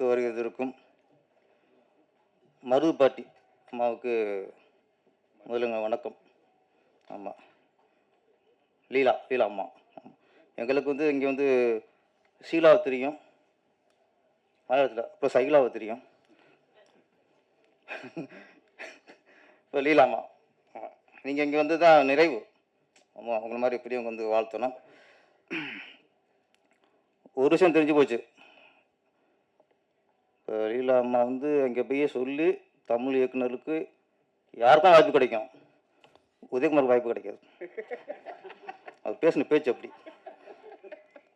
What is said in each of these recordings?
விழாவிற்கு வருகிறதற்கும் மருதுபாட்டி அம்மாவுக்கு முதலுங்க வணக்கம். ஆமாம், லீலா அம்மா. எங்களுக்கு வந்து இங்கே வந்து ஷீலாவை தெரியும் மலையாளத்தில், அப்புறம் சைலாவை தெரியும், இப்போ லீலாம்மா. நீங்கள் இங்கே வந்து தான் நிறைவு. ஆமாம், உங்களை மாதிரி பெரியவங்க வந்து வாழ்த்தணும். ஒரு விஷயம் தெரிஞ்சு போச்சு. இப்போ லீலா அம்மா வந்து அங்கே போய் சொல்லி தமிழ் இயக்குனருக்கு யாருக்கும் வாய்ப்பு கிடைக்கும், உதயகுமார் வாய்ப்பு கிடைக்காது. அவர் பேசின பேச்சு அப்படி.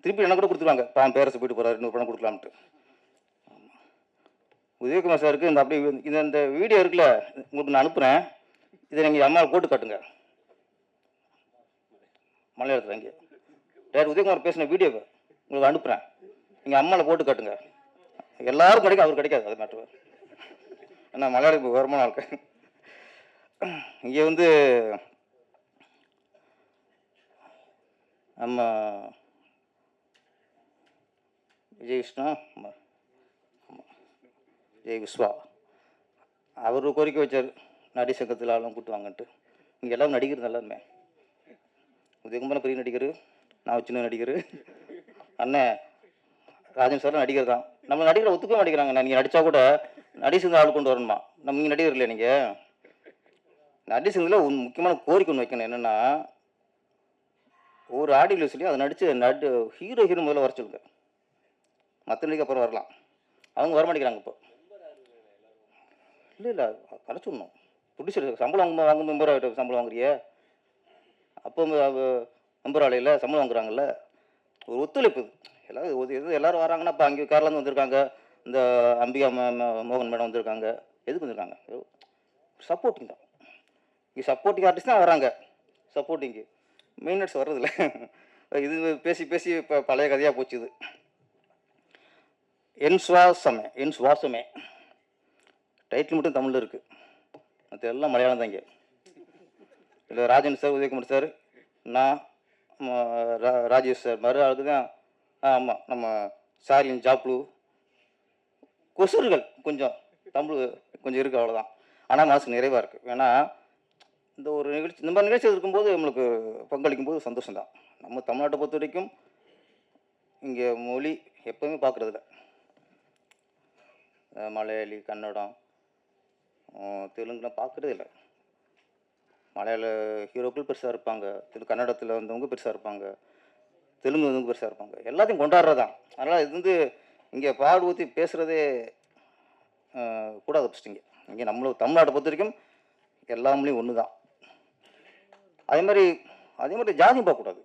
திருப்பி எனக்கு கூட கொடுத்துருவாங்க, தான் பேரரசு போயிட்டு போகிறாரு, இன்னொரு படம் கொடுக்கலாம்ட்டு. உதயகுமார் சாருக்கு இந்த அப்படி இந்த வீடியோ இருக்குல்ல, உங்களுக்கு நான் அனுப்புகிறேன். இதை நீங்கள் அம்மாவை போட்டு காட்டுங்க மலையாளத்தில். இங்கே டேரக்டர் உதயகுமார் பேசின வீடியோவை உங்களுக்கு அனுப்புகிறேன், நீங்கள் அம்மாவில் போட்டு காட்டுங்க. எல்லாரும் கிடைக்கும், அவர் கிடைக்காது. அது மேட்ரு. ஏன்னா மலையாளம் வருமான ஆளுக்கு. இங்கே வந்து நம்ம விஜய் விஷ்ணு, ஜெய் விஸ்வா, அவர் கோரிக்கை வச்சார், நடி சங்கத்தில் ஆளும் கூட்டு வாங்கன்ட்டு. இங்கே எல்லோரும் நடிகர் எல்லாருமே. உதயகுமார் பெரிய நடிகர், நான் சின்ன நடிகர், அண்ணன் ராஜன் சார் நடிகர் தான். நம்ம நடிகரை ஒத்துக்க மாட்டேங்கிறாங்க. நீங்கள் நடித்தா கூட நடி சங்க ஆள் கொண்டு வரணுமா? நம்ம இங்கே நடிகர் இல்லை. நீங்கள் நடி சங்கத்தில் முக்கியமான கோரிக்கை ஒன்று வைக்கணும். என்னென்னா, ஒரு ஆடியில் சொல்லி அதை நடித்து ஹீரோ முதல்ல வர சொல்லுங்க. மற்ற நடிகை அப்புறம் வரலாம். அவங்க வர மாட்டேங்கிறாங்க இப்போ. இல்லை கரைச்சிடணும். ப்ரொடியூசர் சம்பளம் வாங்க மெம்பர் ஆகிட்ட சம்பளம் வாங்குறிய, அப்போ மெம்பர் ஆலையில் சம்பளம் வாங்குறாங்கல்ல. ஒரு ஒத்துழைப்பு. எல்லாரும் வராங்கன்னா, இப்போ அங்கே கேரளாந்து வந்திருக்காங்க, இந்த அம்பிகா மோகன் மேடம் வந்திருக்காங்க. எதுக்கு வந்திருக்காங்க? சப்போர்ட்டிங் தான். இங்கே சப்போர்ட்டிங் ஆர்டிஸ்ட் தான் வராங்க. சப்போர்ட்டிங்கு மெயினர்ஸ் வர்றதில்ல. இது பேசி பேசி இப்போ பழைய கதையாக போச்சு. இது என் சுவாசமே டைட்டில் மட்டும் தமிழில் இருக்குது, மற்ற எல்லாம் மலையாளம் தான். இங்கே இல்லை ராஜன் சார், உதயகுமார் சார், நான், ராஜேஷ் சார், மறு ஆளுக்கு தான். ஆமாம், நம்ம சாரின் ஜாப்ளு, கொசுறுகள் கொஞ்சம் தமிழ் கொஞ்சம் இருக்குது, அவ்வளோதான். ஆனால் மனசு நிறைவாக இருக்குது. ஏன்னா இந்த ஒரு நிகழ்ச்சி, இந்த மாதிரி நிகழ்ச்சி இருக்கும்போது நம்மளுக்கு பங்களிக்கும் போது சந்தோஷம்தான். நம்ம தமிழ்நாட்டை பொறுத்த வரைக்கும் இங்கே மொழி எப்போவுமே பார்க்குறதில்ல. மலையாளி, கன்னடம், தெலுங்குலாம் பார்க்குறதே இல்லை. மலையாள ஹீரோக்கள் பெருசாக இருப்பாங்க, கன்னடத்தில் வந்தவங்க பெருசாக இருப்பாங்க, தெலுங்கு வந்தவங்க பெருசாக இருப்பாங்க. எல்லாத்தையும் கொண்டாடுறதான். அதனால் இது வந்து இங்கே பாடு ஊற்றி பேசுகிறதே கூடாது. ஃபஸ்ட்டுங்க இங்கே நம்மள தமிழ்நாட்டை பொறுத்த வரைக்கும் எல்லா மொழியும் ஒன்று தான். அதே மாதிரி ஜாதியும் பார்க்கக்கூடாது,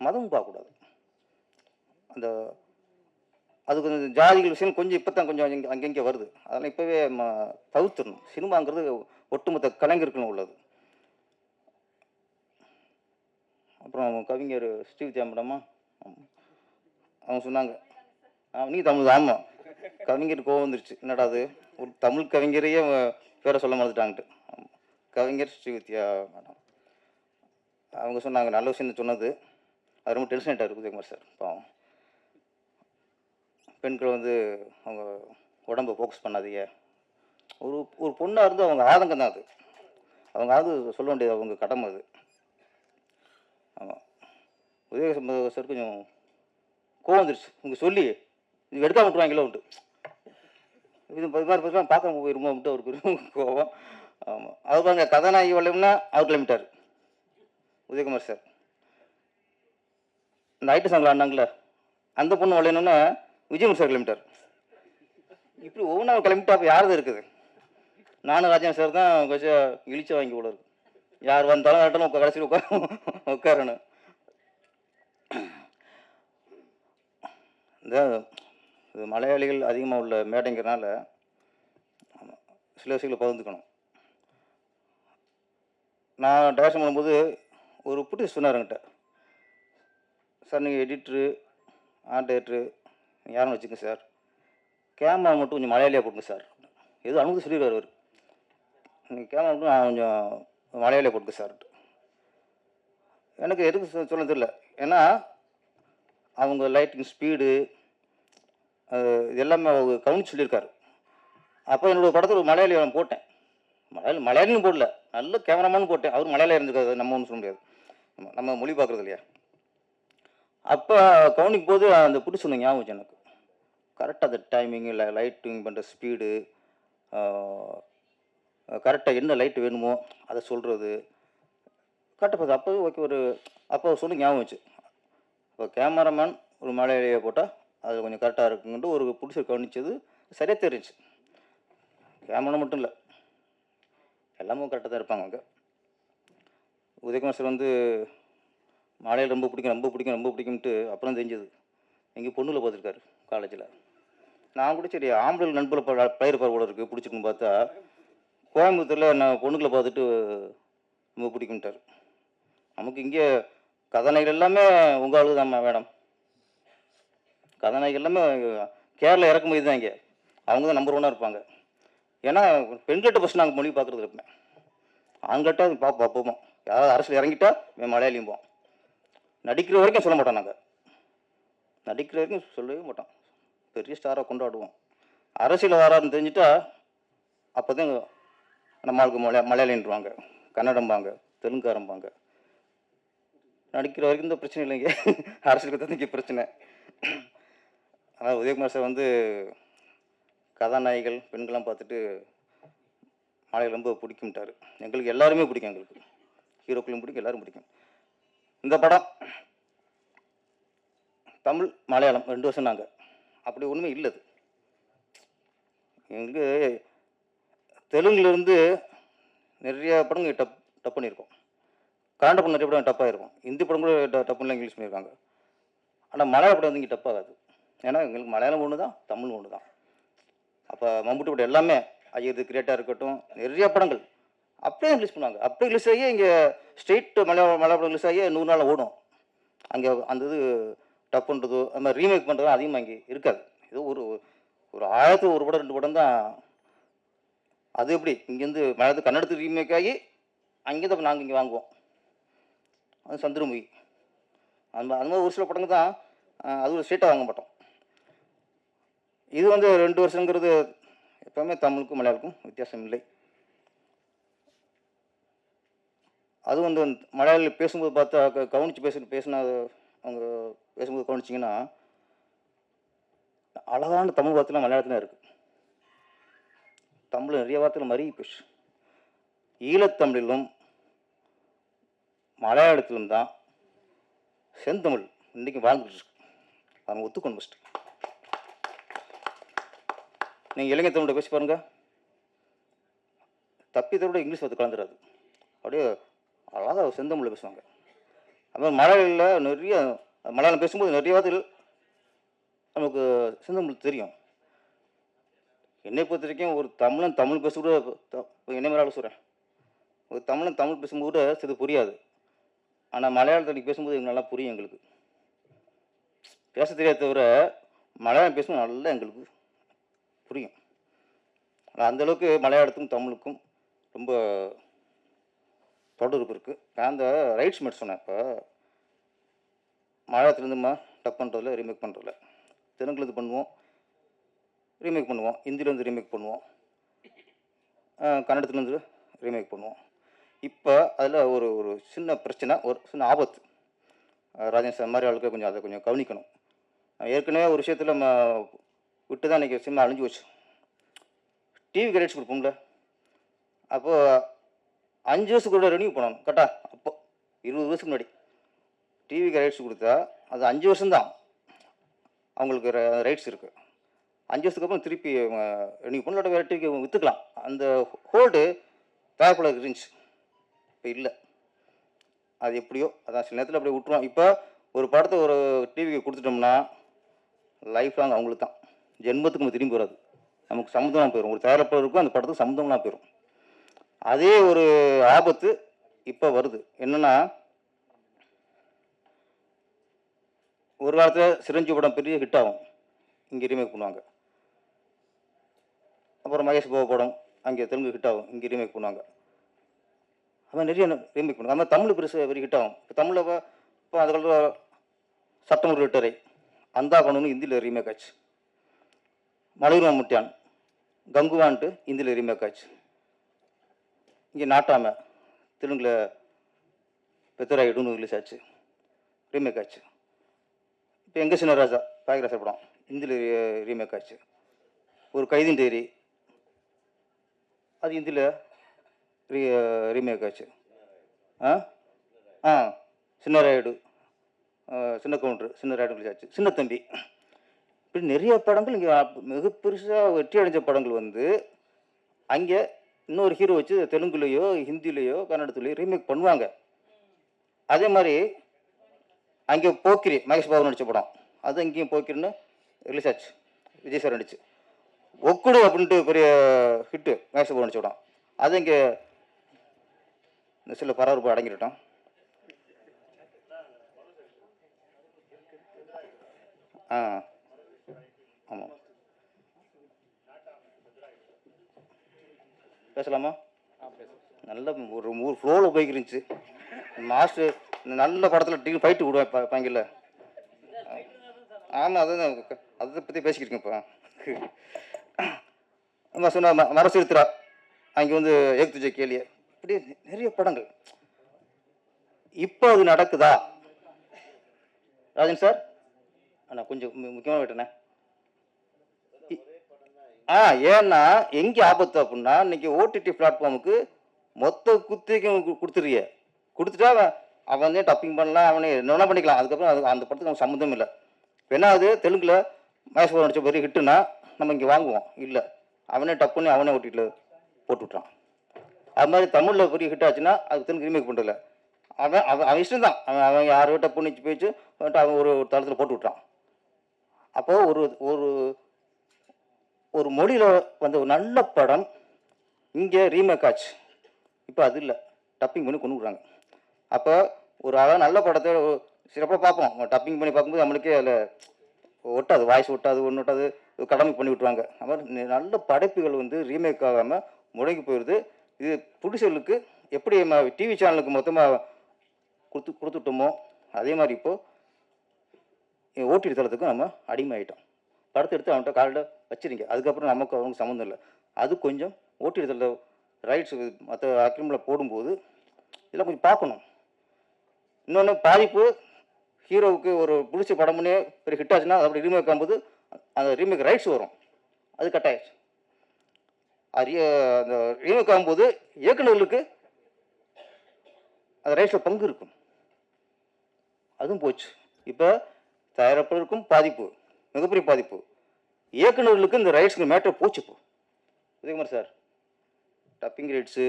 மதமும் பார்க்கக்கூடாது. அந்த அது கொஞ்சம் ஜாதிகள் விஷயம் கொஞ்சம் இப்போ தான் கொஞ்சம் அங்கங்கே வருது. அதெல்லாம் இப்போவே தவிர்த்துடணும். சினிமாங்கிறது ஒட்டுமொத்த கலைஞருக்குன்னு உள்ளது. அப்புறம் கவிஞர் ஸ்ரீவித்யா மேடமா அவங்க சொன்னாங்க, நீ தமிழ். ஆமாம், கவிஞர் கோவம் வந்துருச்சு. என்னடா அது, ஒரு தமிழ் கவிஞரையே பேரை சொல்ல மறந்துட்டாங்கட்டு. கவிஞர் ஸ்ரீவித்யா மேடம் அவங்க சொன்னாங்க, நல்ல விஷயம் சொன்னது. அது ரொம்ப டென்ஷன் ஆகிட்டார் உதயகுமார் சார். பாவம், பெண்கள் வந்து அவங்க உடம்பை ஃபோக்கஸ் பண்ணாதீங்க. ஒரு பொண்ணாக இருந்து அவங்க ஆதங்கம் தான் அது. அவங்க சொல்ல வேண்டியது அவங்க கடமை அது. ஆமாம், உதயகுமார் சார் கொஞ்சம் கோவம் வந்துருச்சு. உங்க சொல்லி இது எடுக்காம விட்டுருவாங்களோ உண்டு, இது மாதிரி பார்க்க போயிருமோ விட்டு அவருக்கு கோவம். ஆமாம், அவர் பாருங்க, கதாநாயகி வளையம்னா அவர் கிளம்பிட்டார் உதயகுமார் சார். இந்த ஐட்டு சாங்கில் ஆனாங்களே அந்த பொண்ணு வளையணும்னா விஜயகுமார் சார் கிளம்பிட்டார். இப்படி ஒவ்வொன்றா கிளம்பிட்டா அப்போ யாரும் இருக்குது? நானும் ராஜன் சார் தான் கொஞ்சம் இழிச்ச வாங்கி கூட இருக்கு. யார் வந்தாலும் கரெக்டாக கடைசியில் உட்காரணும். இந்த மலையாளிகள் அதிகமாக உள்ள மேடைங்கிறனால சில விஷயங்களை பகிர்ந்துக்கணும். நான் டைரக்ஷன் பண்ணும்போது ஒரு புட்டி சொன்னாருங்கிட்ட, சார் நீங்கள் எடிட்ரு ஆர்டேட்ரு யாரும் வச்சுக்கங்க சார், கேமரா மட்டும் கொஞ்சம் மலையாளியாக போட்டுங்க சார். எதுவும் அனுமதி சொல்லிடுவார் அவர். நீங்கள் கேமரா மட்டும் நான் கொஞ்சம் மலையாளியாக போட்டுங்க சார். எனக்கு எதுக்கு சொல்ல தெரியல. ஏன்னா அவங்க லைட்டிங் ஸ்பீடு, இது எல்லாமே அவர் கவனிச்சு சொல்லியிருக்காரு. அப்போ என்னோட படத்தில் ஒரு மலையாளி நான் போட்டேன். மலையாளின்னு போடல, நல்ல கேமராமேன் போட்டேன். அவர் மலையாளம் இருந்துக்காது, நம்ம ஒன்றும் சொல்ல முடியாது, நம்ம மொழி பார்க்குறது இல்லையா. அப்போ கவனிக்கும் போது அந்த புடி சொன்ன ஞாபகம் வச்சு எனக்கு. கரெக்டாக அந்த டைமிங், லைட்டிங் பண்ணுற ஸ்பீடு, கரெக்டாக என்ன லைட் வேணுமோ அதை சொல்கிறது கரெக்டாக பார்த்து. அப்போ ஓகே, அப்போ சொல்லி ஞாபகம் வச்சு. இப்போ கேமராமேன் ஒரு மலையாளியை போட்டால் அது கொஞ்சம் கரெக்டாக இருக்குன்ட்டு ஒரு புடிசை கவனிச்சது சரியாக தெரிஞ்சு. கேமரா மட்டும் இல்லை, எல்லாமே கரெக்டாக தான் இருப்பாங்க அங்கே. உதயகுமார் சார் வந்து மலையாளம் ரொம்ப பிடிக்கும்ட்டு அப்புறம் தெரிஞ்சது எங்கள் பொண்ணுல பார்த்துருக்காரு காலேஜில். நான் கூட சரி ஆம்பளை நண்பர்கள் பயிர் பரவல இருக்குது பிடிச்சிருக்குன்னு பார்த்தா, கோயம்புத்தூரில் நான் பொண்ணுகளை பார்த்துட்டு ரொம்ப பிடிக்கும்ட்டார். நமக்கு இங்கே கதாநாயகர் எல்லாமே உங்கள் ஆளு தான் மேடம். கதாநாயகர் எல்லாமே கேரளா இறக்குமதி தான், இங்கே அவங்க தான் நம்பர் 1 இருப்பாங்க. ஏன்னா பெண்கிட்ட ஃபஸ்ட் நாங்கள் மொழி பார்க்குறது இருப்பேன், ஆண்கிட்ட பார்ப்போம். யாராவது அரசியல் இறங்கிட்டா மலையாளியும் போவோம். நடிக்கிற வரைக்கும் சொல்ல மாட்டோம், நாங்கள் நடிக்கிற வரைக்கும் சொல்லவே மாட்டோம். பெரிய ஸ்டாராக கொண்டாடுவோம். அரசியல் வராதுன்னு தெரிஞ்சுட்டா அப்போ தான் நம்மளுக்கு மலையாளின்றாங்க, கன்னடம்பாங்க, தெலுங்காரம்பாங்க. நடிக்கிற வரைக்கும் இந்த பிரச்சனை இல்லைங்க, அரசியலுக்கு தான் இங்கே பிரச்சனை. ஆனால் உதயகுமார் சார் வந்து கதாநாயகிகள் பெண்கள்லாம் பார்த்துட்டு மலையாளம் ரொம்ப பிடிக்கும்ட்டார். எங்களுக்கு எல்லாருமே பிடிக்கும், எங்களுக்கு ஹீரோக்களும் பிடிக்கும், எல்லாரும் பிடிக்கும். இந்த படம் தமிழ் மலையாளம் 2 வருஷம் நாங்கள் அப்படி ஒன்றுமே இல்லை. எங்களுக்கு தெலுங்குலேருந்து நிறைய படங்கள் டப் பண்ணியிருக்கோம். கன்னட படம் நிறைய படம் டப்பாக இருக்கும், ஹிந்தி படம் கூட டப் பண்ணலாம், இங்கிலீஷ் பண்ணியிருக்காங்க. ஆனால் மலையாள படம் வந்து இங்கே டப்பாகாது. ஏன்னா எங்களுக்கு மலையாளம் ஒன்று தான், தமிழ் ஒன்று தான். அப்போ மம்முட்டி படம் எல்லாமே ஐயது கிரியேட்டாக இருக்கட்டும், நிறைய படங்கள் அப்படியே ரிலீஸ் பண்ணுவாங்க. அப்படியே ரிலீஸ் ஆகி இங்கே ஸ்ட்ரெயிட் மலையாள படம் ரிலீஸ் ஆகி 100 நாள் ஓடும். அங்கே அந்த இது டப் பண்ணுறதோ அது மாதிரி ரீமேக் பண்ணுறதோ அதிகமாக இங்கே இருக்காது. ஏதோ ஒரு 1000 படம் 2 படம் தான். அது எப்படி இங்கேருந்து மலையாளத்து கன்னடத்துக்கு ரீமேக் ஆகி அங்கேருந்து அப்போ நாங்கள் இங்கே வாங்குவோம். அது சந்திரமுகி அந்த மாதிரி ஒரு சில படங்கள் தான், அது ஒரு ஸ்ட்ரெயிட்டாக வாங்க மாட்டோம். இது வந்து 2 வருஷங்கிறது எப்போவுமே தமிழுக்கும் மலையாளுக்கும் வித்தியாசம் இல்லை. அது வந்து மலையாளி பேசும்போது பார்த்தா கவனித்து பேசினா அவங்க பேசும்போது கவனிச்சிங்கன்னா அழகான தமிழ் வார்த்தைலாம் மலையாளத்தில் இருக்குது. தமிழ் நிறைய வார்த்தைகள் மறி போச்சு. ஈழத்தமிழிலும் மலையாளத்திலும் தான் செந்தமிழ் இன்றைக்கி வாழ்ந்துட்டு இருக்கு. அவங்க ஒத்துக்கணும் ஃபஸ்ட்டு. நீங்கள் இளைஞர் தமிழை பேசி பாருங்க, தப்பித்தோட இங்கிலீஷ் வார்த்தை கலந்துடாது, அப்படியே அழகாக செந்தமிழில் பேசுவாங்க. அதுமாதிரி மலையாளில் நிறைய மலையாளம் பேசும்போது நிறைய வார்த்தைகள் நமக்கு செந்தமிழ் தெரியும். என்னை பொறுத்த வரைக்கும் ஒரு தமிழன் தமிழ் பேச கூட, என்னை மாதிரி சொல்கிறேன், ஒரு தமிழன் தமிழ் பேசும்போது கூட சிறு புரியாது. ஆனால் மலையாளத்தில் பேசும்போது எங்களுக்கு நல்லா புரியும். எங்களுக்கு பேச தெரியாத தவிர மலையாளம் பேசும்போது நல்லா எங்களுக்கு புரியும். அந்தளவுக்கு மலையாளத்துக்கும் தமிழுக்கும் ரொம்ப தொடர்பு இருக்குது. நான் அந்த ரைட்ஸ் மட்டும் சொன்னேன். இப்போ மலையாளத்துலேருந்து டப் பண்ணுறதில்ல, ரீமேக் பண்ணுறதில்ல. தெலுங்குலேருந்து பண்ணுவோம், ரீமேக் பண்ணுவோம். ஹிந்திலேருந்து ரீமேக் பண்ணுவோம், கன்னடத்துலேருந்து ரீமேக் பண்ணுவோம். இப்போ அதில் ஒரு சின்ன பிரச்சனை, ஒரு சின்ன ஆபத்து. ராஜன் சார் மாதிரி ஆளுக்கு கொஞ்சம் அதை கொஞ்சம் கவனிக்கணும். ஏற்கனவே ஒரு விஷயத்தில் நம்ம விட்டு தான் இன்றைக்கி சினிமா அழிஞ்சு போச்சு. டிவி ரைட்ஸ் கொடுப்போம்ல, அப்போது 5 வருஷத்துக்கு கூட ரெனியூ பண்ணணும் கரெக்டா. அப்போ 20 வருஷத்துக்கு முன்னாடி டிவி ரைட்ஸ் கொடுத்தா அது 5 வருஷம்தான் அவங்களுக்கு ரைட்ஸ் இருக்குது. 5 வருஷத்துக்கு அப்புறம் திருப்பி ரெனியூ பண்ணல, வேறு டிவிக்கு விற்றுக்கலாம். அந்த ஹோல்டு தேவைப்பட இருந்துச்சு, இப்போ இல்லை. அது எப்படியோ அதான் சில நேரத்தில் அப்படியே விட்டுருவோம். இப்போ ஒரு படத்தை ஒரு டிவிக்கு கொடுத்துட்டோம்னா லைஃப் லாங் அவங்களுக்கு தான், ஜென்மத்துக்கு நம்ம திரும்பி வராது. நமக்கு சம்மந்தமாக போயிடும். ஒரு தயாரிப்பாளர் இருக்கும், அந்த படத்துக்கு சம்மந்தம்லாம் போயிடும். அதே ஒரு ஆபத்து இப்போ வருது. என்னென்னா, ஒரு காலத்தில் சிரஞ்சீவி படம் பெரிய ஹிட் ஆகும், இங்கே ரீமேக் பண்ணுவாங்க. அப்புறம் மகேஷ் பாபு படம் அங்கே தெலுங்கு ஹிட் ஆகும், இங்கே ரீமேக் பண்ணுவாங்க. அது நிறைய ரீமேக் பண்ணுவாங்க. அது மாதிரி தமிழ் பெருசு வெரி ஹிட் ஆகும். இப்போ தமிழில் இப்போ அது காலத்தில் சட்டம் ஒரு ரிட்டரை அந்த பண்ணணும், ஹிந்தியில் ரீமேக் ஆச்சு. மலையூர் முட்டியான் கங்குவான்ட்டு இந்தியில் ரீமேக் ஆச்சு. இங்கே நாட்டாமை தெலுங்கில் பெத்தராயிடுன்னு ரிலீஸ் ஆச்சு, ரீமேக் ஆச்சு. இப்போ எங்கள் சின்னராஜா பாயகராசர் படம் இந்தியில் ரீமேக் ஆச்சு. ஒரு கைதின் டைரி அது இந்தியில் ரீமேக் ஆச்சு. சின்னராயுடு சின்ன கவுண்டர் சின்னராயுடு ரிலீஸ் ஆச்சு. சின்ன தம்பி இப்படி நிறைய படங்கள் இங்கே மிக பெருசாக வெற்றி அடைஞ்ச படங்கள் வந்து அங்கே இன்னொரு ஹீரோ வச்சு தெலுங்குலேயோ ஹிந்திலேயோ கன்னடத்துலேயோ ரீமேக் பண்ணுவாங்க. அதே மாதிரி அங்கே போக்கிரி மகேஷ் பாபு நடித்த படம் அது அங்கேயும் போக்கிரின்னு ரிலீஸ் ஆச்சு, விஜய் சார் நடிச்சு. ஒக்குடு அப்படின்ட்டு பெரிய ஹிட்டு மகேஷ் பாபு நடித்த படம் அது இங்கே சில பரபரப்பு அடங்கிட்டோம். ஆமாம், பேசலாமா? நல்ல ஒரு ஃப்ளோவில் போய்க்கிருந்துச்சு. மாஸ்டர் நல்ல படத்தில் டிக்கெட் ஃபைட்டு விடுவேன் பாங்கில்ல. ஆமாம், அதுதான் அதை பற்றி பேசிக்கிருக்கேன். இப்போ சொன்ன மரசிருத்திரா அங்கே வந்து ஏக் துஜே கேலியே இப்படி நிறைய படங்கள். இப்போ அது நடக்குதா ராஜன் சார்? அண்ணா கொஞ்சம் முக்கியமாக விட்டேண்ணே. ஏன்னா எங்கே ஆபத்து அப்படின்னா இன்னைக்கு ஓடிடி பிளாட்ஃபார்முக்கு மொத்த குத்திக்கும் கொடுத்துறிய கொடுத்துட்டா அவன் வந்து டப்பிங் பண்ணலாம், அவனே என்ன பண்ணிக்கலாம். அதுக்கப்புறம் அது அந்த படத்துக்கு அவன் சம்மந்தம் இல்லை. இப்போ என்ன ஆகுது, தெலுங்கில் மகேஷ் பாபு நடிச்ச பெரிய ஹிட்டுன்னா நம்ம இங்கே வாங்குவோம், இல்லை அவனே டப் பண்ணி அவனே ஓட்டிட்டு போட்டு விட்றான். அது மாதிரி தமிழில் பெரிய ஹிட் ஆச்சுன்னா அது தெலுங்கு ரீமேக் பண்ணுறதில்ல. அவன் அவன் அவன் இஷ்டம் தான். அவன் யாரோ டப் பண்ணி போயிடுச்சு அவன் ஒரு தளத்தில் போட்டு விட்றான். அப்போது ஒரு ஒரு ஒரு மொழியில் வந்த ஒரு நல்ல படம் இங்கே ரீமேக் ஆச்சு. இப்போ அது இல்லை, டப்பிங் பண்ணி கொண்டு விட்றாங்க. அப்போ ஒரு நல்ல படத்தை சிறப்பாக பார்ப்போம், டப்பிங் பண்ணி பார்க்கும்போது நம்மளுக்கே அதில் ஒட்டாது, வாய்ஸ் ஒட்டாது, ஒன்று ஒட்டாது, கடமை பண்ணி விட்டுருவாங்க. அது மாதிரி நல்ல படைப்புகள் வந்து ரீமேக் ஆகாமல் முடங்கி போயிடுது. இது ப்ரொடியூசர்களுக்கு எப்படி நம்ம டிவி சேனலுக்கு மொத்தமாக கொடுத்துட்டோமோ அதே மாதிரி இப்போது ஓடிடி தளத்துக்கும் நம்ம அடிமை ஆகிட்டோம். படத்தை எடுத்து அவன்கிட்ட காலில் வச்சுருங்க, அதுக்கப்புறம் நமக்கு அவங்க சம்மந்தம் இல்லை. அது கொஞ்சம் ஓடிடி தள ரைட்ஸ் மற்ற அக்ரிமில் போடும்போது இதெல்லாம் கொஞ்சம் பார்க்கணும். இன்னொன்று பாதிப்பு, ஹீரோவுக்கு ஒரு பிடிச்ச படம்னே பெரிய ஹிட் ஆச்சுன்னா அப்படி ரீமேக் ஆகும்போது அந்த ரீமேக் ரைட்ஸ் வரும், அது கட் ஆயிடுச்சு. அந்த ரீமேக் ஆகும்போது இயக்குநர்களுக்கு அந்த ரைட்ஸில் பங்கு இருக்கும், அதுவும் போச்சு. இப்போ தயாரிப்பாளருக்கும் பாதிப்பு, மிகப்பெரிய பாதிப்பு. இயக்குநர்களுக்கு இந்த ரைட்ஸுக்கு மேட்டர் போச்சு. இப்போ Udayakumar sir dubbing rights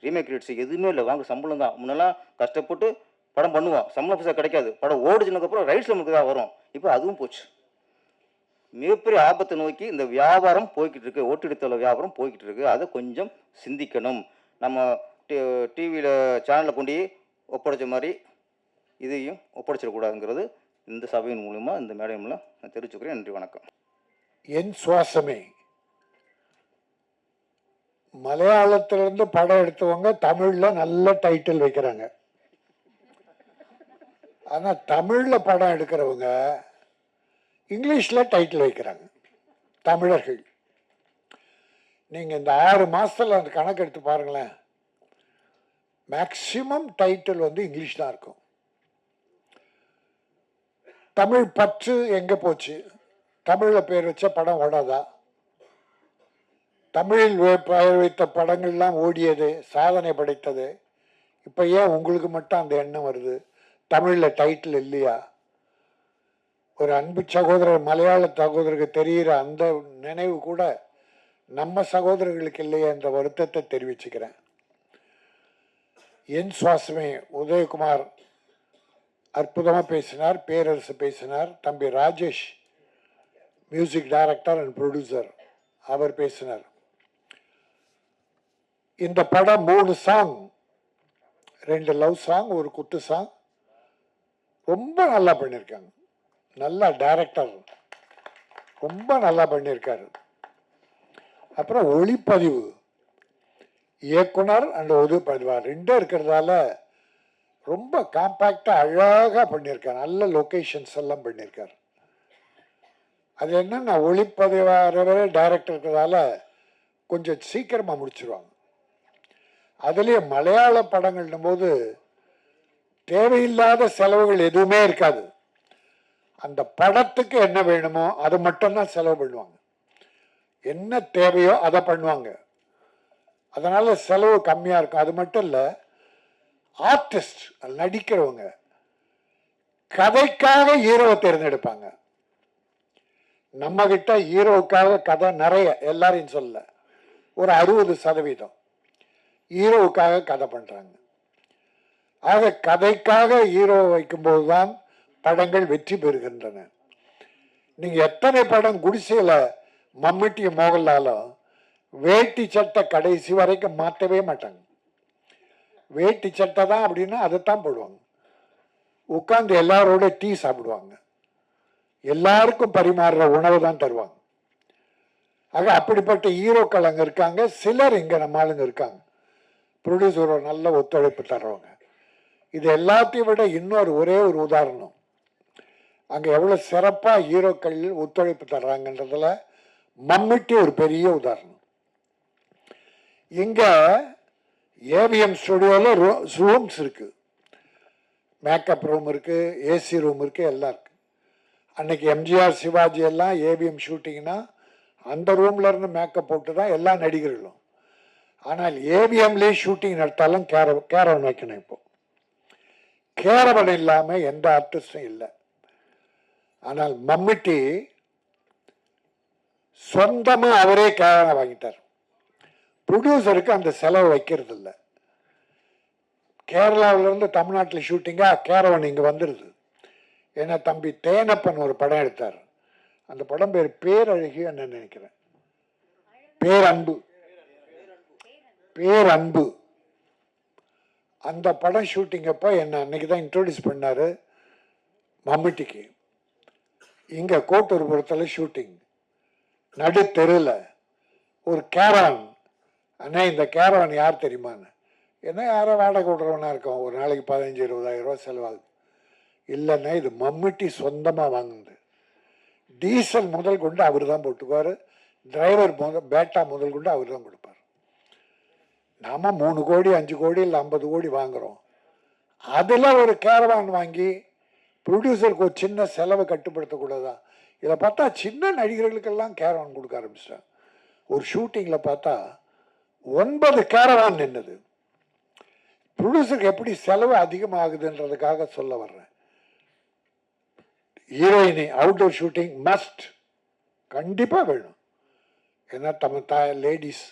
remake rights எதுவுமே இல்லை, வாங்க சம்பளம் தான். முன்னெல்லாம் கஷ்டப்பட்டு படம் பண்ணுவோம், சம்பளம் பைசா கிடைக்காது, படம் ஓடிச்சுனதுக்கப்புறம் ரைட்ஸ் நமக்கு தான் வரும். இப்போ அதுவும் போச்சு. மிகப்பெரிய ஆபத்தை நோக்கி இந்த வியாபாரம் போய்கிட்டு இருக்கு, ஓட்டிடி தள வியாபாரம் போய்கிட்டு இருக்கு. அதை கொஞ்சம் சிந்திக்கணும். நம்ம டிவியில் சேனலில் கொண்டு ஒப்படைச்ச மாதிரி இதையும் ஒப்படைச்சிடக்கூடாதுங்கிறது இந்த சபையின் மூலமாக இந்த மேடை மூலம் நான் தெரிவிச்சுக்கிறேன். நன்றி, வணக்கம். என் சுவாசமே மலையாளத்திலிருந்து படம் எடுத்தவங்க தமிழில் நல்ல டைட்டில் வைக்கிறாங்க. ஆனால் தமிழில் படம் எடுக்கிறவங்க இங்கிலீஷில் டைட்டில் வைக்கிறாங்க. தமிழர்கள் நீங்கள் இந்த 6 மாதத்தில் அந்த கணக்கு எடுத்து பாருங்களேன், மேக்சிமம் டைட்டில் வந்து இங்கிலீஷ் தான் இருக்கும். தமிழ் பற்று எங்கே போச்சு? தமிழில் பேர் வச்ச படம் ஓடாதா? தமிழில் பெயர் வைத்த படங்கள்லாம் ஓடியது, சாதனை படைத்தது. இப்போ ஏன் உங்களுக்கு மட்டும் அந்த எண்ணம் வருது? தமிழில் டைட்டில் இல்லையா? ஒரு அன்பு சகோதரர் மலையாள சகோதரருக்கு தெரிகிற அந்த நினைவு கூட நம்ம சகோதரர்களுக்கு இல்லையா என்ற வருத்தத்தை தெரிவிச்சுக்கிறேன். என் சுவாசமே உதயகுமார் அற்புதமாக பேசினார், பேரரசு பேசினார், தம்பி Rajesh music director and producer அவர் பேசினார். இந்த படம் 3 சாங், 2 லவ் சாங், ஒரு குத்து சாங் ரொம்ப நல்லா பண்ணியிருக்காங்க. நல்லா டைரக்டர் ரொம்ப நல்லா பண்ணியிருக்காரு. அப்புறம் ஒளிப்பதிவு இயக்குனர் அண்ட் ஒளிப்பதிவா 2 இருக்கிறதால ரொம்ப காம்பேக்டாக அழகாக பண்ணியிருக்காரு. நல்ல லொக்கேஷன்ஸ் எல்லாம் பண்ணியிருக்காரு. அது என்னன்னா ஒளிப்பதிவாளர் டைரக்டர் இருக்கிறதால கொஞ்சம் சீக்கிரமாக முடிச்சிருவாங்க. அதுலேயே மலையாள படங்கள்னும் போது தேவையில்லாத செலவுகள் எதுவுமே இருக்காது. அந்த படத்துக்கு என்ன வேணுமோ அதை மட்டும்தான் செலவு பண்ணுவாங்க. என்ன தேவையோ அதை பண்ணுவாங்க. அதனால செலவு கம்மியாக இருக்கும். அது மட்டும் இல்லை, ஆர்டிஸ்ட் நடிக்கிறவங்க கதைக்காக ஹீரோவை தேர்ந்தெடுப்பாங்க. நம்ம கிட்ட ஹீரோவுக்காக கதை நிறைய, எல்லாரையும் சொல்ல, ஒரு 60% ஹீரோவுக்காக கதை பண்றாங்க. ஆக கதைக்காக ஹீரோ வைக்கும்போது தான் படங்கள் வெற்றி பெறுகின்றன. நீங்க எத்தனை படம் குடிசையில மம்முட்டி மோகன்லாலும் வேட்டி சட்டை கடைசி வரைக்கும் மாற்றவே மாட்டாங்க. வேட்டி சட்டை தான் அப்படின்னா அதைத்தான் போடுவாங்க. உட்காந்து எல்லாரோட டீ சாப்பிடுவாங்க. எல்லாருக்கும் பரிமாறுற உணவு தான் தருவாங்க. ஆக அப்படிப்பட்ட ஹீரோக்கள் அங்கே இருக்காங்க. சிலர் இங்கே நம்ம ஆளுங்க இருக்காங்க, ப்ரொடியூசரோட நல்ல ஒத்துழைப்பு தர்றவங்க. இது எல்லாத்தையும் விட இன்னொரு ஒரே ஒரு உதாரணம், அங்கே எவ்வளோ சிறப்பாக ஹீரோக்கள் ஒத்துழைப்பு தர்றாங்கன்றதுல மம்முட்டி ஒரு பெரிய உதாரணம். இங்கே ஏவிஎம் ஸ்டுடியோவில் ரூம்ஸ் இருக்கு, மேக்கப் ரூம் இருக்கு, ஏசி ரூம் இருக்கு, எல்லாம் இருக்கு. அன்னைக்கு எம்ஜிஆர் சிவாஜி எல்லாம் ஏவிஎம் ஷூட்டிங்னா அந்த ரூம்ல இருந்து மேக்கப் போட்டு தான் எல்லா நடிகர்களும். ஆனால் ஏவிஎம்லேயே ஷூட்டிங் நடத்தாலும் கேரவன் வைக்கணும். இப்போ கேரவன் இல்லாம எந்த ஆர்டிஸ்டும் இல்லை. ஆனால் மம்முட்டி சொந்தமா அவரே கேரவனை வாங்கிட்டார். ப்ரொடியூசருக்கு அந்த செலவு வைக்கிறது இல்லை. கேரளாவிலிருந்து தமிழ்நாட்டில் ஷூட்டிங்கா கேரவன் இங்கே வந்துடுது. ஏன்னா தம்பி தேனப்பன் ஒரு படம் எடுத்தார். அந்த படம் பேர் பேரழகி என்ன நினைக்கிறேன், பேரன்பு. பேரன்பு அந்த படம் ஷூட்டிங் அப்போ என்ன அன்னைக்கு தான் இன்ட்ரோடியூஸ் பண்ணாரு மம்முட்டிக்கு. இங்கே கோட்டூர்புரத்தில் ஷூட்டிங், நடு தெருவில் ஒரு கேரவன். அண்ணா இந்த கேரவன் யார் தெரியுமான்னு. என்ன யாரோ வாடகை விடுறவனா இருக்கும், ஒரு நாளைக்கு 15-20 ரூபா செலவாகுது. இல்லைன்னா இது மம்முட்டி சொந்தமாக வாங்குது. டீசல் முதல் கொண்டு அவர் தான் போட்டுக்குவார், டிரைவர் பேட்டா முதல் கொண்டு அவர் தான் கொடுப்பார். நாம 3 கோடி 5 கோடி இல்லை 50 கோடி வாங்குறோம். அதில் ஒரு கேரவான் வாங்கி ப்ரொடியூசருக்கு ஒரு சின்ன செலவை கட்டுப்படுத்தக்கூடாதா? இதை பார்த்தா சின்ன நடிகர்களுக்கெல்லாம் கேரவான் கொடுக்க ஆரம்பிச்சிட்டாங்க. ஒரு ஷூட்டிங்கில் பார்த்தா 9 கேரவான் நின்னுது. ப்ரொடியூசருக்கு எப்படி செலவு அதிகமாகுதுன்றதுக்காக சொல்ல வர்றேன். ஹீரோயினி அவுட்டோர் ஷூட்டிங் மஸ்ட், கண்டிப்பாக வேணும். ஏன்னா நம்ம லேடிஸ்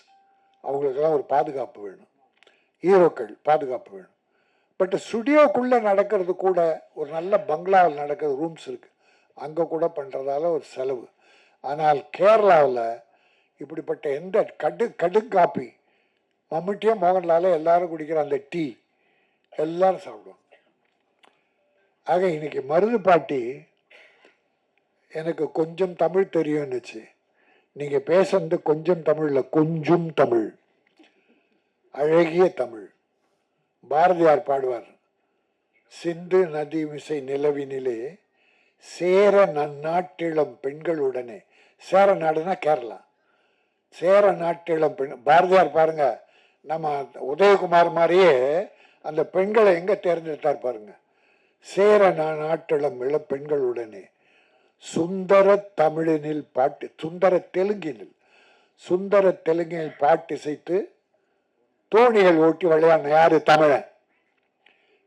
அவங்களுக்கெல்லாம் ஒரு பாதுகாப்பு வேணும், ஹீரோக்கள் பாதுகாப்பு வேணும். பட் ஸ்டுடியோக்குள்ளே நடக்கிறது கூட ஒரு நல்ல பங்களாவில் நடக்கிறது, ரூம்ஸ் இருக்குது, அங்கே கூட பண்ணுறதால ஒரு செலவு. ஆனால் கேரளாவில் இப்படிப்பட்ட எந்த கடுங்காப்பி மம்முட்டியும் மோகன்லால எல்லாரும் குடிக்கிற அந்த டீ எல்லாரும் சாப்பிடுவாங்க. ஆக இன்னைக்கு மருது பாட்டி எனக்கு கொஞ்சம் தமிழ் தெரியும்னுச்சு. நீங்கள் பேசுறது கொஞ்சம் தமிழில் கொஞ்சம் தமிழ், அழகிய தமிழ். பாரதியார் பாடுவார், சிந்து நதி மிசை நிலவினிலே சேர நன்னாட்டிளம் பெண்களுடனே. சேர நாடுனா கேரளா, சேர நாட்டிளம் பெண். பாரதியார் பாருங்க, நம்ம உதயகுமார் மாதிரியே அந்த பெண்களை எங்க தேர்ந்தெடுத்தார் பாருங்க. சேர நாட்டிளம் இளம் பெண்களுடனே சுந்தர தமிழினில் பாட்டு, சுந்தர தெலுங்கினில் பாட்டு இசைத்து தோணிகள் ஓட்டி விளையாடின யாரு? தமிழன்.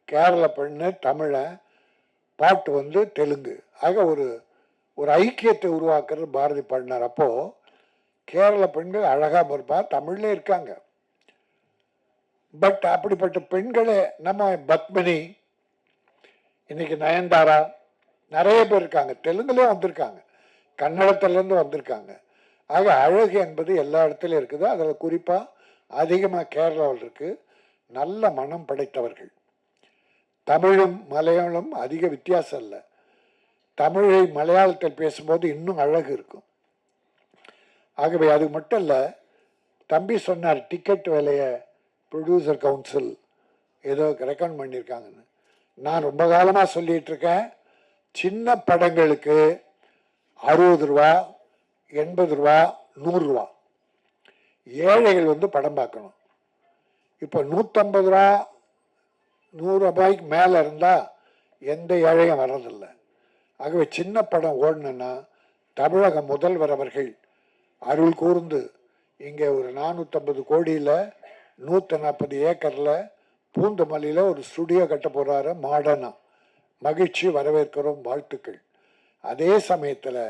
கேரள பெண்ணு தமிழன், பாட்டு தெலுங்கு. ஆக ஒரு ஐக்கியத்தை உருவாக்குறது பாரதி பாடினார். அப்போ கேரள பெண்கள் அழகா இருப்பார், தமிழ்ல இருக்காங்க. பட் அப்படிப்பட்ட பெண்களே நம்ம பத்மினி, இன்னைக்கு நயன்தாரா, நிறைய பேர் இருக்காங்க. தெலுங்குலேயும் வந்திருக்காங்க, கன்னடத்திலேருந்து வந்திருக்காங்க. ஆக அழகு என்பது எல்லா இடத்துலையும் இருக்குது. அதில் குறிப்பாக அதிகமாக கேரளாவில் இருக்கு. நல்ல மனம் படைத்தவர்கள். தமிழும் மலையாளம் அதிக வித்தியாசம் இல்லை. தமிழை மலையாளத்தில் பேசும்போது இன்னும் அழகு இருக்கும். ஆகவே அது மட்டும் இல்லை, தம்பி சொன்னார் டிக்கெட் விலையை ப்ரொடியூசர் கவுன்சில் ஏதோ ரெக்கமெண்ட் பண்ணியிருக்காங்கன்னு. நான் ரொம்ப காலமாக சொல்லிட்டு இருக்கேன், சின்ன படங்களுக்கு 60 ரூபா, 80 ரூபா, 100 ரூபா. ஏழைகள் வந்து படம் பார்க்கணும். இப்போ 150 ரூபா, 100 ரூபாய்க்கு மேலே இருந்தால் எந்த ஏழையும் வர்றதில்லை. ஆகவே சின்ன படம் ஓடணுன்னா தமிழக முதல்வர் அவர்கள் அருள் கூர்ந்து இங்கே ஒரு 450 கோடியில் 140 ஏக்கரில் பூந்தமல்லியில் ஒரு ஸ்டுடியோ கட்ட போகிறாரு மாடர்னா. மகிழ்ச்சி, வரவேற்கிறோம், வாழ்த்துக்கள். அதே சமயத்தில்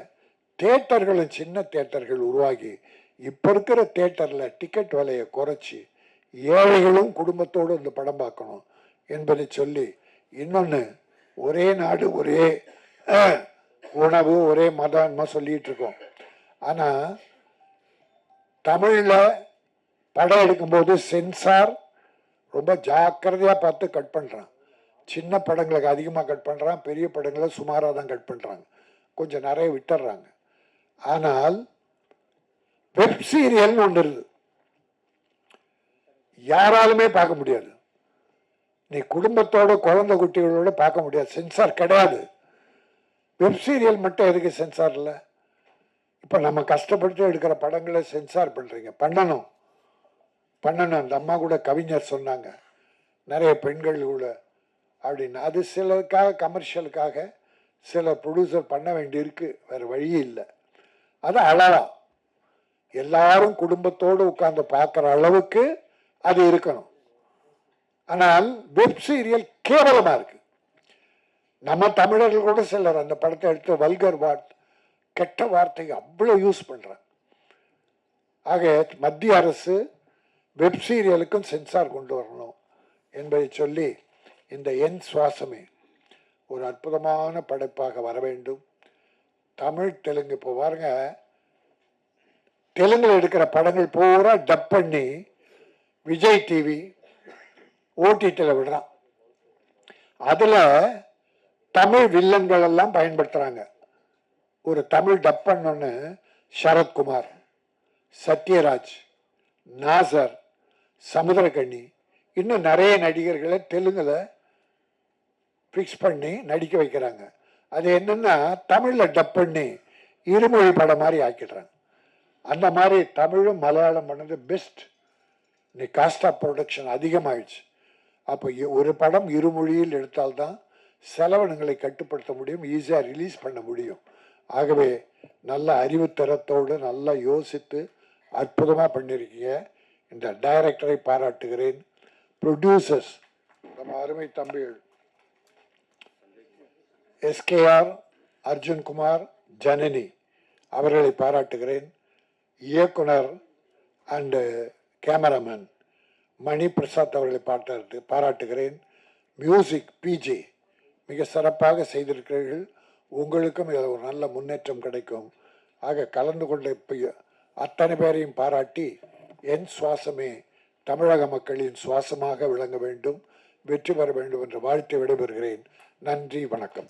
தேட்டர்களும் சின்ன தேட்டர்கள் உருவாகி இப்போ இருக்கிற தேட்டரில் டிக்கெட் விலையை குறைச்சி ஏழைகளும் குடும்பத்தோடு இந்த படம் பார்க்கணும் என்பதை சொல்லி, இன்னொன்று, ஒரே நாடு ஒரே உணவு ஒரே மதமாக சொல்லிட்டு இருக்கோம். ஆனால் தமிழில் படம் எடுக்கும்போது சென்சார் ரொம்ப ஜாக்கிரதையாக பார்த்து கட் பண்ணுறான். சின்ன படங்களுக்கு அதிகமாக கட் பண்ணுறான், பெரிய படங்களை சுமாராக தான் கட் பண்ணுறாங்க, கொஞ்சம் நிறைய விட்டுடுறாங்க. ஆனால் வெப் சீரியல்னு ஒன்று இருக்குது, யாராலுமே பார்க்க முடியாது. நீ குடும்பத்தோட குழந்தை குட்டிகளோட பார்க்க முடியாது, சென்சார் கிடையாது. வெப் சீரியல் மட்டும் எதுக்கு சென்சார் இல்லை? இப்போ நம்ம கஷ்டப்பட்டு எடுக்கிற படங்களை சென்சார் பண்ணுறீங்க. பண்ணணும். அந்த அம்மா கூட கவிஞர் சொன்னாங்க, நிறைய பெண்கள் கூட அப்படின்னு. அது சிலருக்காக, கமர்ஷியலுக்காக சில ப்ரொடியூசர் பண்ண வேண்டியிருக்கு, வேறு வழி இல்லை. அது அழகா எல்லாரும் குடும்பத்தோடு உட்கார்ந்து பார்க்குற அளவுக்கு அது இருக்கணும். ஆனால் வெப் சீரியல் கேவலமாக இருக்கு. நம்ம தமிழர்கள் கூட சிலர் அந்த படத்தை எடுத்து வல்கர் கெட்ட வார்த்தை அவ்வளோ யூஸ் பண்ணுறாங்க. ஆக மத்திய அரசு வெப் சீரியலுக்கும் சென்சார் கொண்டு வரணும் என்பதை சொல்லி, இந்த என் சுவாசமே ஒரு அற்புதமான படைப்பாக வர வேண்டும். தமிழ் தெலுங்கு, இப்போ பாருங்க, தெலுங்குல எடுக்கிற படங்கள் பூரா டப் பண்ணி விஜய் டிவி ஓடிடியில் விடுறான். அதில் தமிழ் வில்லன்கள் எல்லாம் பயன்படுத்துகிறாங்க. ஒரு தமிழ் டப் பண்ணொன்னு சரத்குமார், சத்யராஜ், நாசர், சமுத்திரகனி, இன்னும் நிறைய நடிகர்களை தெலுங்குல ஃபிக்ஸ் பண்ணி நடிக்க வைக்கிறாங்க. அது என்னன்னா தமிழில் டப் பண்ணி இருமொழி படம் மாதிரி ஆக்கிடுறாங்க. அந்த மாதிரி தமிழும் மலையாளம் பண்ணது பெஸ்ட். நீ காஸ்ட் ஆஃப் ப்ரொடக்ஷன் அதிகமாகிடுச்சு. அப்போ ஒரு படம் இருமொழியில் எடுத்தால்தான் செலவினங்களை கட்டுப்படுத்த முடியும், ஈஸியாக ரிலீஸ் பண்ண முடியும். ஆகவே நல்ல அறிவுத்தரத்தோடு நல்லா யோசித்து அற்புதமாக பண்ணியிருக்கீங்க. இந்த டைரக்டரை பாராட்டுகிறேன். ப்ரொடியூசர்ஸ் நம்ம அருமை தம்பிகள் எஸ்கேஆர், அர்ஜுன்குமார், ஜனனி அவர்களை பாராட்டுகிறேன். இயக்குனர் அண்டு கேமராமேன் மணி பிரசாத் அவர்களை பாராட்டுகிறேன். மியூசிக் பிஜே மிக சிறப்பாக செய்திருக்கிறீர்கள். உங்களுக்கும் இதில் ஒரு நல்ல முன்னேற்றம் கிடைக்கும். ஆக கலந்து கொண்ட அத்தனை பேரையும் பாராட்டி, என் சுவாசமே தமிழக மக்களின் சுவாசமாக விளங்க வேண்டும், வெற்றி பெற வேண்டும் என்று வாழ்த்து விடைபெறுகிறேன். நன்றி, வணக்கம்.